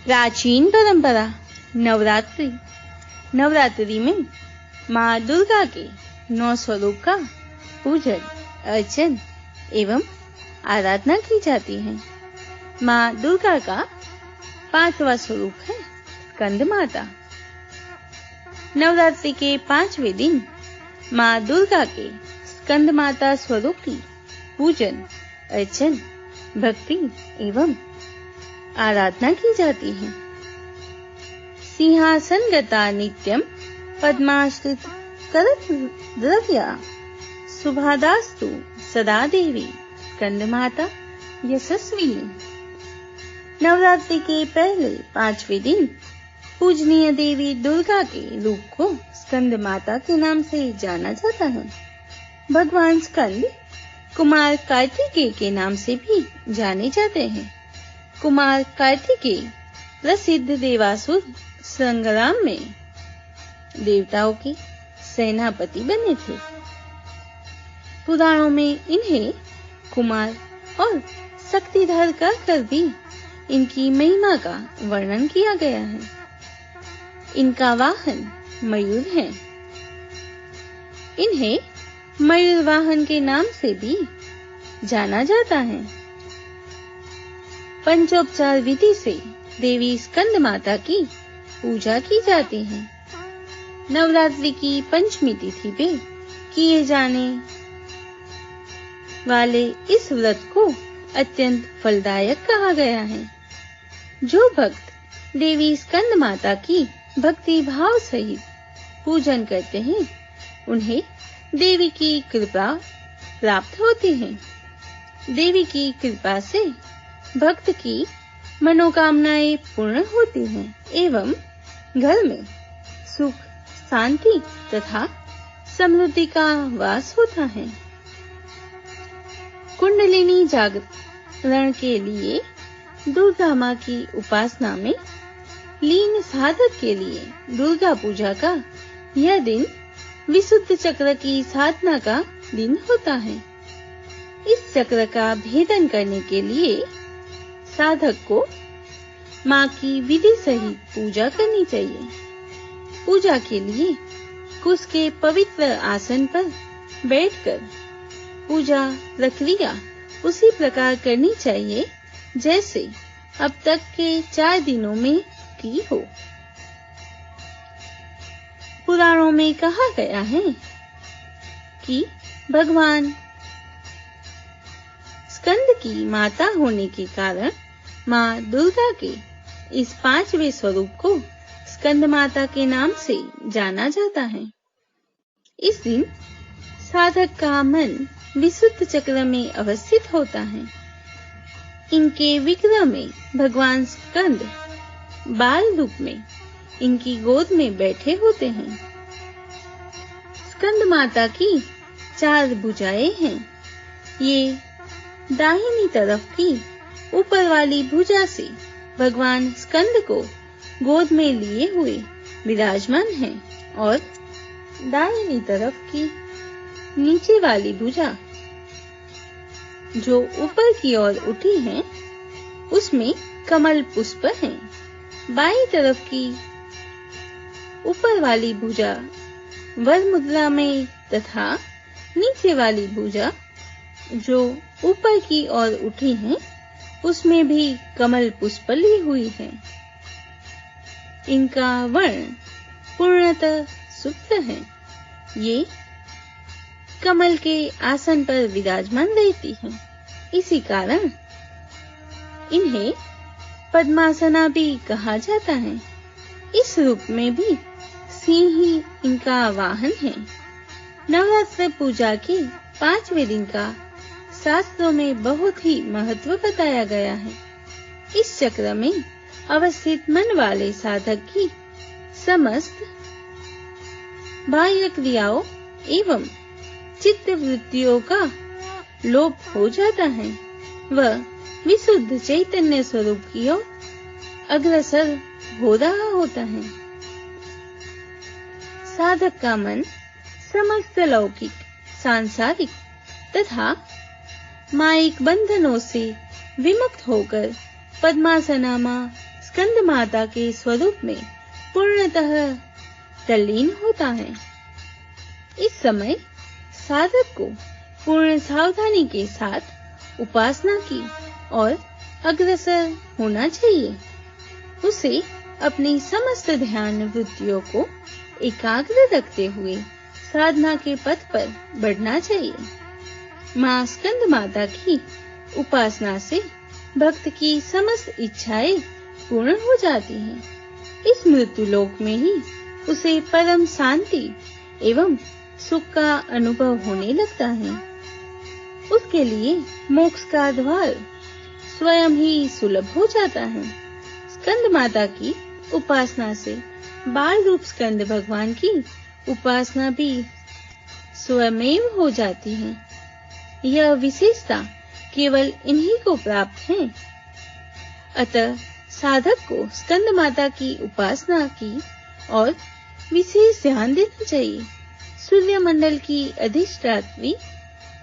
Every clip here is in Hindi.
प्राचीन परंपरा नवरात्रि। नवरात्रि में माँ दुर्गा के 9 स्वरूप का पूजन अर्चन एवं आराधना की जाती है। माँ दुर्गा का 5वां स्वरूप है स्कंद माता। नवरात्रि के 5वें दिन माँ दुर्गा के स्कंद माता स्वरूप की पूजन अर्चन भक्ति एवं आराधना की जाती है। सिंहासनगता नित्यं पद्माश्रित करद्रव्या शुभादास्तु सदा देवी स्कंद माता यशस्विनी। नवरात्रि के पहले 5वें दिन पूजनीय देवी दुर्गा के रूप को स्कंद माता के नाम से जाना जाता है। भगवान स्कंद कुमार कार्तिकेय के नाम से भी जाने जाते हैं। कुमार कार्तिकेय प्रसिद्ध देवासुर संग्राम में देवताओं के सेनापति बने थे। पुराणों में इन्हें कुमार और शक्तिधर कहकर भी इनकी महिमा का वर्णन किया गया है। इनका वाहन मयूर है। इन्हें मयूर वाहन के नाम से भी जाना जाता है। पंचोपचार विधि से देवी स्कंद माता की पूजा की जाती है। नवरात्रि की पंचमी तिथि पे किए जाने वाले इस व्रत को अत्यंत फलदायक कहा गया है। जो भक्त देवी स्कंद माता की भक्ति भाव सहित पूजन करते हैं, उन्हें देवी की कृपा प्राप्त होती है। देवी की कृपा से भक्त की मनोकामनाएं पूर्ण होती हैं एवं घर में सुख शांति तथा समृद्धि का वास होता है। कुंडलिनी जागरण के लिए दुर्गा माँ की उपासना में लीन साधक के लिए दुर्गा पूजा का यह दिन विशुद्ध चक्र की साधना का दिन होता है। इस चक्र का भेदन करने के लिए साधक को माँ की विधि सहित पूजा करनी चाहिए। पूजा के लिए कुश के पवित्र आसन पर बैठकर पूजा प्रक्रिया उसी प्रकार करनी चाहिए जैसे अब तक के 4 दिनों में की हो। पुराणों में कहा गया है कि भगवान स्कंद की माता होने के कारण माँ दुर्गा के इस 5वें स्वरूप को स्कंद माता के नाम से जाना जाता है। इस दिन साधक का मन विशुद्ध चक्र में अवस्थित होता है। इनके विग्रह में भगवान स्कंद बाल रूप में इनकी गोद में बैठे होते हैं। स्कंद माता की 4 भुजाएं हैं। ये दाहिनी तरफ की ऊपर वाली भुजा से भगवान स्कंद को गोद में लिए हुए विराजमान हैं और दाहिनी तरफ की नीचे वाली भुजा जो ऊपर की ओर उठी है उसमें कमल पुष्प हैं। बाईं तरफ की ऊपर वाली भुजा वर मुद्रा में तथा नीचे वाली भुजा जो ऊपर की ओर उठी है उसमें भी कमल पुष्प ली हुई है। इनका वर्ण पूर्णतः शुभ्र है। ये कमल के आसन पर विराजमान रहती हैं। इसी कारण इन्हें पद्मासना भी कहा जाता है। इस रूप में भी सिंह ही इनका वाहन है। नवरात्र पूजा के 5वें दिन का शास्त्रों में बहुत ही महत्व बताया गया है। इस चक्र में अवस्थित मन वाले साधक की समस्त बाह्य क्रियाओं एवं चित्त वृत्तियों का लोप हो जाता है। वह विशुद्ध चैतन्य स्वरूप की ओर अग्रसर हो रहा होता है। साधक का मन समस्त लौकिक सांसारिक तथा मायिक बंधनों से विमुक्त होकर पद्मासना मां स्कंद माता के स्वरूप में पूर्णतः तल्लीन होता है। इस समय साधक को पूर्ण सावधानी के साथ उपासना की और अग्रसर होना चाहिए। उसे अपनी समस्त ध्यान वृत्तियों को एकाग्र रखते हुए साधना के पथ पर बढ़ना चाहिए। मां स्कंद माता की उपासना से भक्त की समस्त इच्छाएं पूर्ण हो जाती हैं। इस मृत्यु लोक में ही उसे परम शांति एवं सुख का अनुभव होने लगता है। उसके लिए मोक्ष का द्वार स्वयं ही सुलभ हो जाता है। स्कंद माता की उपासना से बाल रूप स्कंद भगवान की उपासना भी स्वयमेव हो जाती है। यह विशेषता केवल इन्हीं को प्राप्त है। अतः साधक को स्कंद माता की उपासना की और विशेष ध्यान देना चाहिए। सूर्य मंडल की अधिष्ठात्री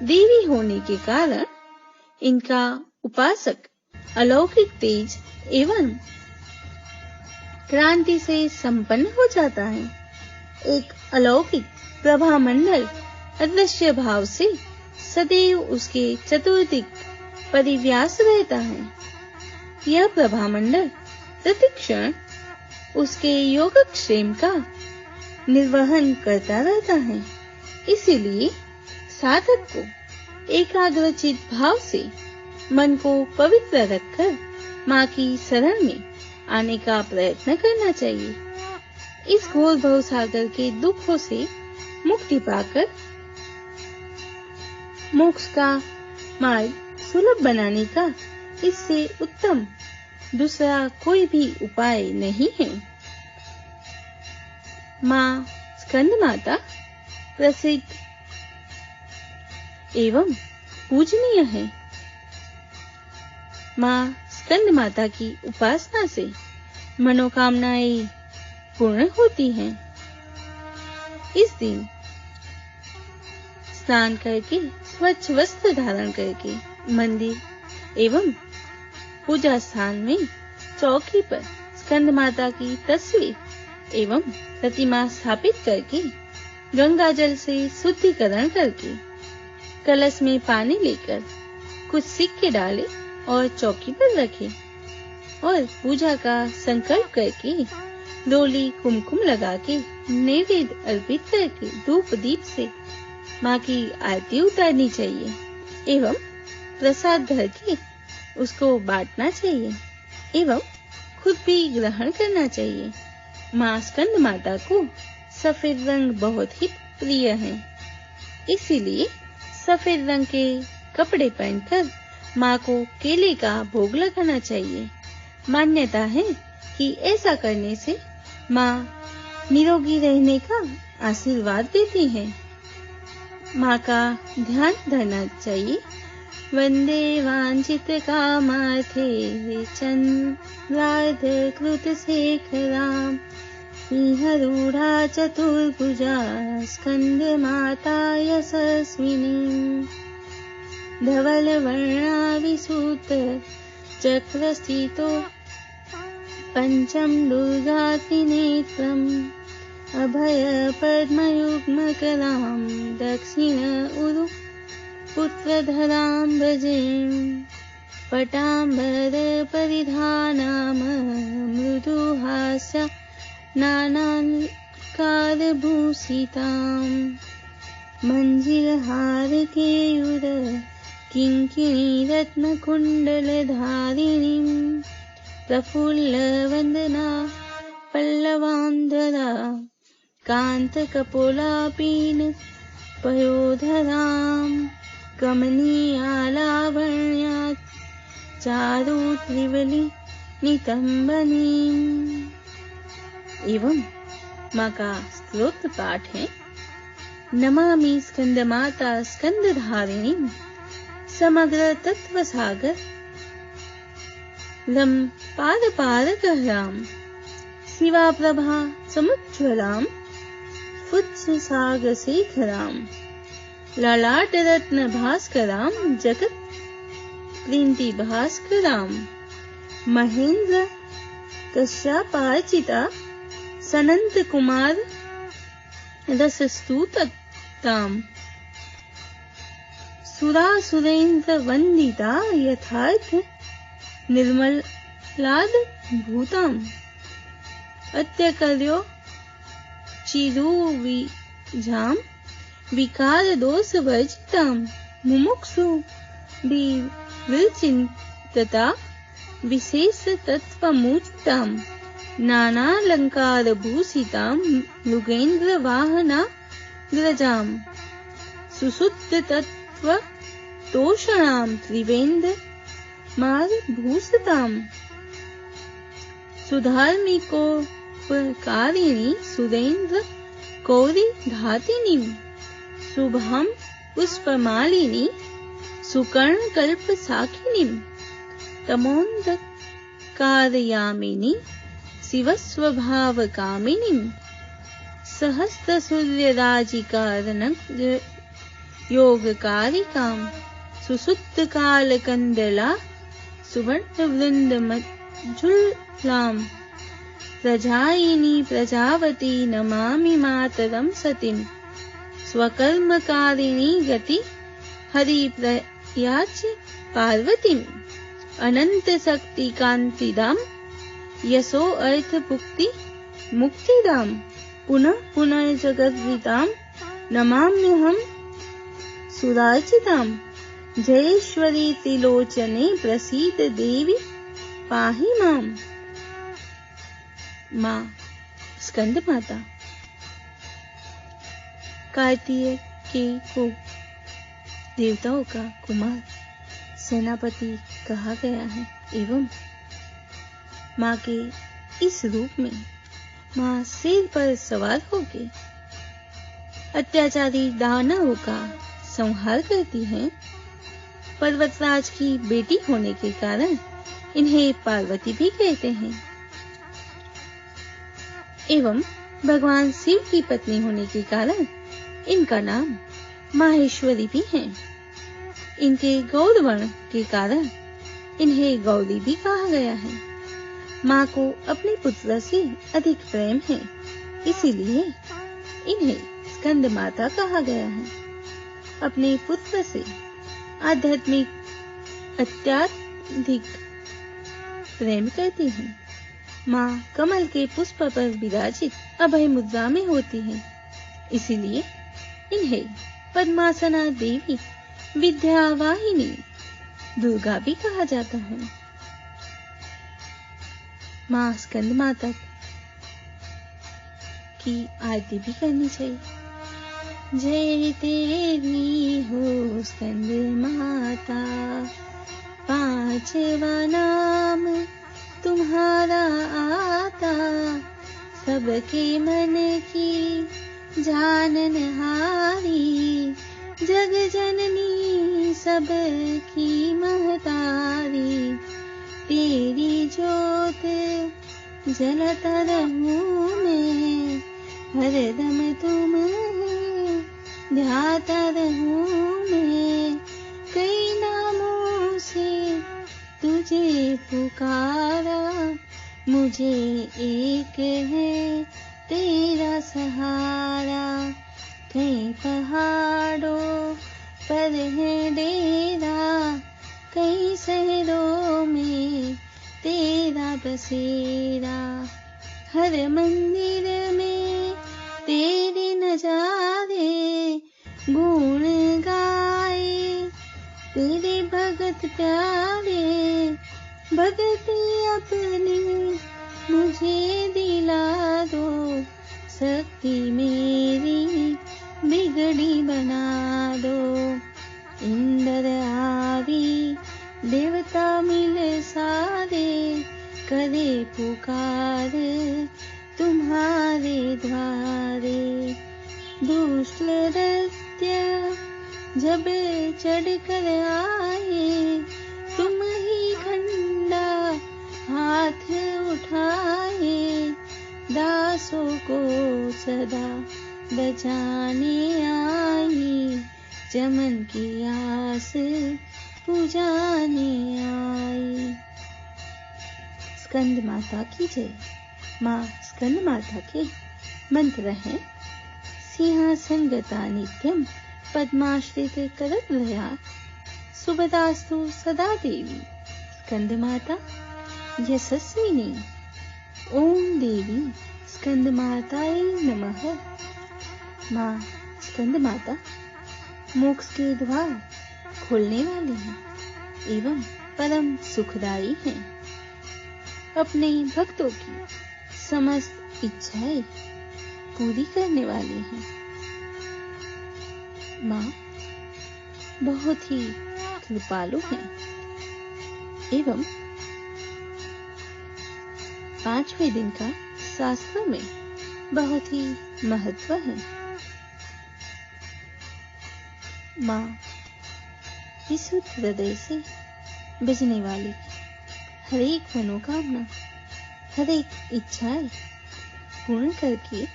देवी होने के कारण इनका उपासक अलौकिक तेज एवं क्रांति से संपन्न हो जाता है। एक अलौकिक प्रभा मंडल अदृश्य भाव से सदैव उसके चतुर्दिक परिव्यास रहता है। यह प्रभा मंडल प्रतिक्षण उसके योगक्षेम का निर्वहन करता रहता है। इसीलिए साधक को एकाग्रचित भाव से मन को पवित्र रखकर मां की शरण में आने का प्रयत्न करना चाहिए। इस घोर भवसागर के दुखों से मुक्ति पाकर मोक्ष का मार्ग सुलभ बनाने का इससे उत्तम दूसरा कोई भी उपाय नहीं है। मां स्कंद माता प्रसिद्ध एवं पूजनीय है। मां स्कंद माता की उपासना से मनोकामनाएं पूर्ण होती हैं। इस दिन स्नान करके स्वच्छ वस्त्र धारण करके मंदिर एवं पूजा स्थान में चौकी पर स्कंद माता की तस्वीर एवं प्रतिमा स्थापित करके गंगा जल से शुद्धिकरण करके कलश में पानी लेकर कुछ सिक्के डाले और चौकी पर रखे और पूजा का संकल्प करके डोली कुमकुम लगा के नैवेद्य अर्पित करके धूप दीप से मां की आरती उतारनी चाहिए एवं प्रसाद धर के उसको बांटना चाहिए एवं खुद भी ग्रहण करना चाहिए। मां स्कंद माता को सफेद रंग बहुत ही प्रिय है। इसीलिए सफेद रंग के कपड़े पहनकर मां को केले का भोग लगाना चाहिए। मान्यता है कि ऐसा करने से मां निरोगी रहने का आशीर्वाद देती है। मां का ध्यान धरना चाहिए। वंदे वांछित कामार्थे चंद्रार्ध कृत शेखराम सिंहरूढ़ा चतुर्भुजा स्कंद माता यशस्विनी धवल वर्णा विसूत चक्र स्थितो पंचम दुर्गा त्रिनेत्रम अभय पद्मयुग्मकरां दक्षिण उरु पुत्रधरां भजेम पटाम्बर परिधानाम मृदुहास्य नानालंकार भूषितां मंजिलहार केयूर किंकिणी रत्न कुंडल धारिणीं प्रफुल्ल वंदना पल्लवांधरा कांत कपोलापीन पयोधरां कमनीयालावण्या चारु त्रिवली नितंबनीं। एवं मां का स्तोत्र पाठ है। नमामि स्कंद माता स्कंद धारिणी समग्र तत्व सागर लम पाद पाद कहरां शिवा प्रभा समुज्ज्वलां फुत्स सागर शेखरां ललाट रत्न भास्करां जगत प्रीति भास्करां महेंद्र कश्यपार्चिता सनंत कुमार रसस्तुताम् सुरा सुरेंद्र वंदिता यथार्थ निर्मलाद भूताम् अत्यकर्यो चिरुविजाम विकार दोष वर्जिताम् मुमुक्षु विचिंतता विशेष तत्वमुचिताम् नानालंकार भूषिताम् मृगेन्द्र वाहना ग्रजाम् सुसुप्त तत्व तोषणाम् त्रिवेन्द्र मार भूषिताम् सुधार्मिकोपकारिणी सुरेन्द्र कौरी धातिनी शुभम पुष्पमालिनी सुकर्ण कल्प साखिनी तमोन्धकारयामिनी शिवस्वभाव कामिनी सहस्त्र सूर्यराजिकारणक योगकारिकाम् सुसुप्त काल कंदला सुवर्ण वृंद मज्जुलाम् प्रजायिनी प्रजावती नमामि मातरम सतीम् स्वकर्मकारिणी गति हरिप्रयाच्य पार्वतीम् अनंत शक्ति कांतिदाम् यशो अर्थ भुक्ति मुक्तिदाम् पुनः पुनः जगद्विताम् नमाम्यहम् सुरार्चिताम् जयेश्वरी त्रिलोचने प्रसीद देवी पाहि माम्। माँ स्कंद माता कार्तिकेय को देवताओं का कुमार सेनापति कहा गया है एवं माँ के इस रूप में माँ सिर पर सवार होकर अत्याचारी दानवों का संहार करती हैं। पर्वतराज की बेटी होने के कारण इन्हें पार्वती भी कहते हैं एवं भगवान शिव की पत्नी होने के कारण इनका नाम माहेश्वरी भी है। इनके गौरवर्ण के कारण इन्हें गौरी भी कहा गया है। माँ को अपने पुत्र से अधिक प्रेम है, इसीलिए इन्हें स्कंद माता कहा गया है। अपने पुत्र से आध्यात्मिक अत्यधिक प्रेम करती हैं। माँ कमल के पुष्प पर विराजित अभय मुद्रा में होती हैं, इसीलिए इन्हें पद्मासना देवी विद्यावाहिनी दुर्गा भी कहा जाता है। माँ स्कंद माता की आरती भी करनी चाहिए। जय तेरी हो स्कंद माता, पांचवा नाम तुम्हारा आता, सबके मन की जाननहारी, जग जननी सबकी महतारी, तेरी ज्योत जलता रहूं मैं, हरदम तुम्हें ध्याता रहूं मैं, कई नामों से तुझे पुकारा, मुझे एक है तेरा सहारा, कई पहाड़ों पर है डेरा, कई शहरों में तेरा बसेरा, हर मंदिर में तेरे नजारे, गुण गाए तेरे भगत प्यारे, भगती अपनी मुझे दिला दो, शक्ति मेरी बिगड़ी बना दो, इंद्र आदि देवता मिले सारे, करे पुकार तुम्हारे द्वारे, दुष्ट दैत्य जब चढ़ कर आए, तुम ही खंडा हाथ उठाए, दासों को सदा बचाने आई, चमन की आस पुजाने आई। स्कंद माता की जय। माँ स्कंद माता के मंत्र हैं: सिंहासन गता नित्यम पद्माश्रित करदलया सुभदास्तु सदा देवी स्कंद माता यशस्विनी। ओम देवी स्कंद माताये नमः। माँ स्कंद माता मोक्ष के द्वार खोलने वाली हैं एवं परम सुखदायी हैं। अपने भक्तों की समस्त इच्छाएं पूरी करने वाली हैं। माँ बहुत ही कृपालु हैं एवं 5वें दिन का शास्त्रों में बहुत ही महत्व है। माँ विशुद्ध हृदय से बजने वाली हर एक मनोकामना, हर एक इच्छाएं पूर्ण करके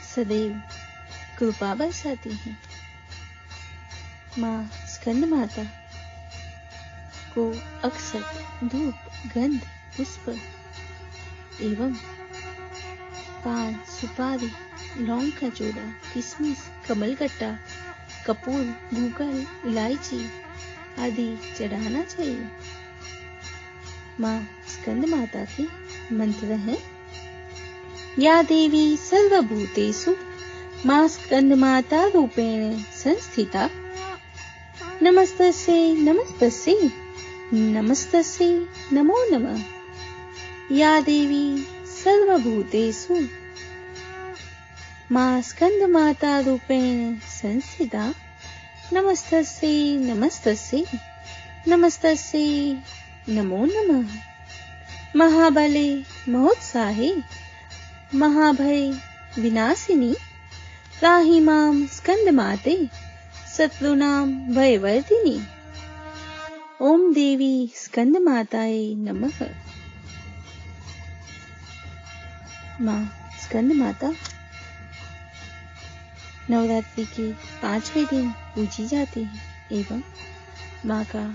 सदैव कृपा बरसाती हैं। माँ स्कंद माता को अक्षत, धूप, गंध, पुष्प एवं पान, सुपारी, लौंग का चूड़ा, किशमिश, कमलगट्टा, कपूर, गूगल, इलायची आदि चढ़ाना चाहिए। माँ स्कंद माता के मंत्र हैं: या देवी सर्वभूतेषु माँ स्कंद माता रूपेण संस्थिता नमस्तस्यै नमस्तस्यै नमस्तस्यै नमो नमः। या देवी सर्वभूतेषु माँ स्कंद माता रूपेण संस्थिता नमस्तस्यै नमस्तस्यै नमस्तस्यै नमो नमः। महाबले महोत्साहे महाभय विनाशिनी त्राहि मां स्कंद माते शत्रुनां भयवर्धिनी। ओम देवी स्कंद माताये नमः। माँ स्कंद माता नवरात्रि के 5वें दिन पूजी जाती है एवं माँ का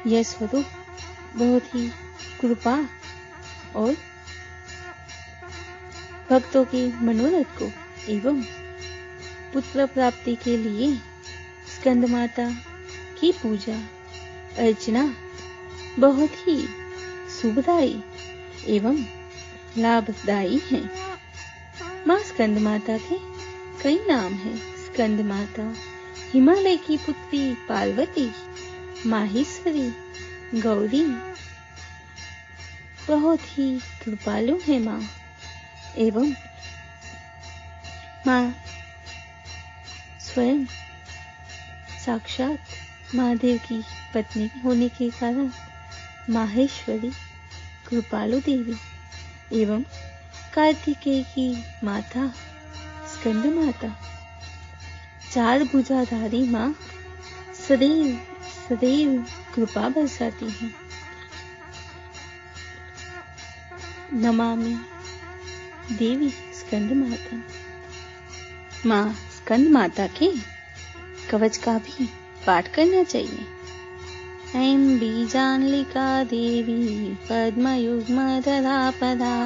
यह स्वरूप बहुत ही कृपा और भक्तों के मनोरथ को एवं पुत्र प्राप्ति के लिए स्कंद माता की पूजा अर्चना बहुत ही शुभदायी एवं लाभदायी है। माँ स्कंद माता के कई नाम हैं। स्कंद माता हिमालय की पुत्री पार्वती, माहेश्वरी, गौरी बहुत ही कृपालु है माँ एवं माँ स्वयं साक्षात महादेव की पत्नी होने के कारण माहेश्वरी, कृपालु देवी एवं कार्तिकेय की माता स्कंद माता, 4 भुजाधारी माँ सदैव सदैव कृपा बरसाती है। नमामि देवी स्कंद माता। माँ स्कंद माता के कवच का भी पाठ करना चाहिए। ऐं बीजान्लिका देवी पद्मयुग्मधरा पदा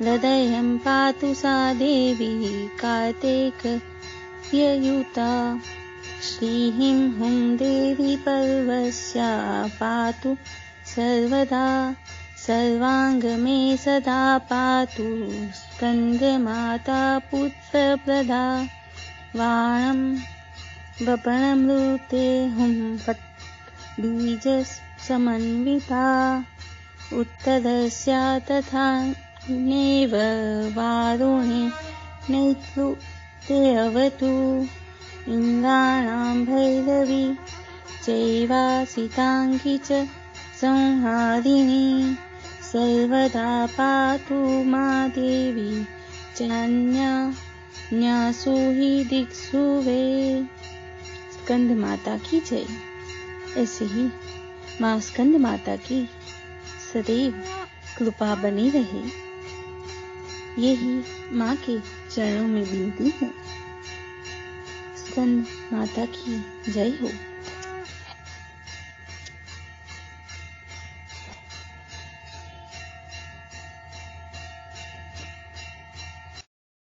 हृदयं पातु सा देवी कार्तिकेययुता। श्रीं हुं देवी पर्वस्या पातु सर्वदा सर्वांग में सदा पातु स्कंद माता पुत्रप्रदा। वाणं वपनमृते हुं फट् बीज समन्विता। उत्तरस्या तथा नेव वारुणे नेतृ ते अवतु। इन्द्राणां भैरवी चैवासिताङ्गी च संहारिणी। सर्वदा पातु मा देवी चान्यासु हि दिक्षु वे। स्कंद माता की जय। ऐसे ही माँ स्कंद माता की सदैव कृपा बनी रहे, यही माँ के चरणों में विनती है। स्कंद माता की जय हो।